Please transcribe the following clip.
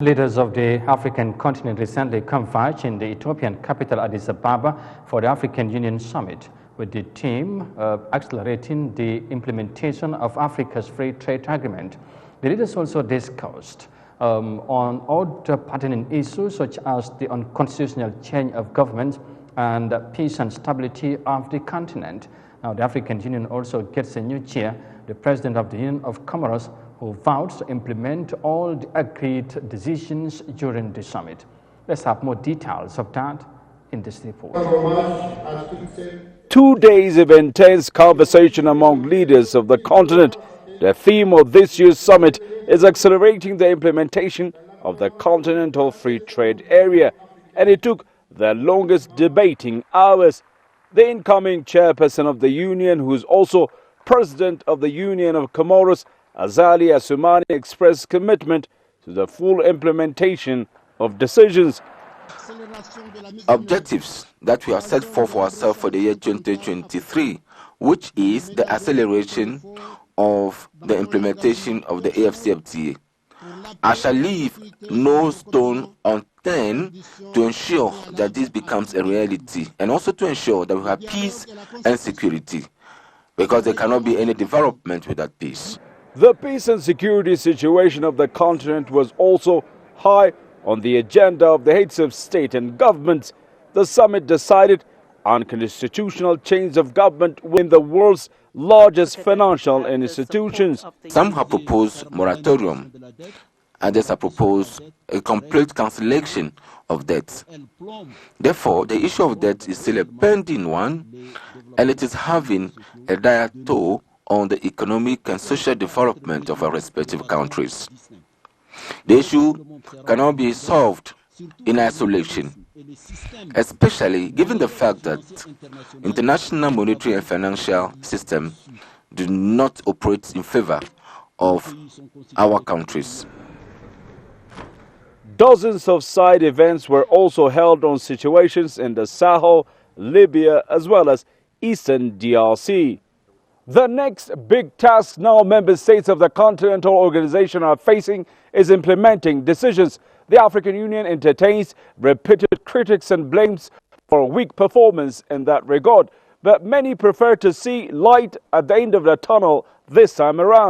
Leaders of the African continent recently converged in the Ethiopian capital Addis Ababa for the African Union Summit, with the theme accelerating the implementation of Africa's free trade agreement. The leaders also discussed on other pertinent issues such as the unconstitutional change of government and peace and stability of the continent. Now, the African Union also gets a new chair, the President of the Union of Comoros, who vowed to implement all the agreed decisions during the summit. Let's have more details of that in this report. 2 days of intense conversation among leaders of the continent. The theme of this year's summit is accelerating the implementation of the Continental Free Trade Area, and it took the longest debating hours. The incoming chairperson of the Union, who is also President of the Union of Comoros, Azali Assoumani, expressed commitment to the full implementation of decisions. Objectives that we have set forth for ourselves for the year 2023, which is the acceleration of the implementation of the AfCFTA. I shall leave no stone unturned to ensure that this becomes a reality, and also to ensure that we have peace and security, because there cannot be any development without peace. The peace and security situation of the continent was also high on the agenda of the heads of state and governments. The summit decided on constitutional change of government within the world's largest financial institutions. Some have proposed moratorium, others have proposed a complete cancellation of debt. Therefore, the issue of debt is still a pending one, and it is having a dire toll on the economic and social development of our respective countries. The issue cannot be solved in isolation, especially given the fact that international monetary and financial systems do not operate in favor of our countries. Dozens of side events were also held on situations in the Sahel, Libya, as well as Eastern DRC. The next big task now member states of the Continental Organization are facing is implementing decisions. The African Union entertains repeated critics and blames for weak performance in that regard, but many prefer to see light at the end of the tunnel this time around.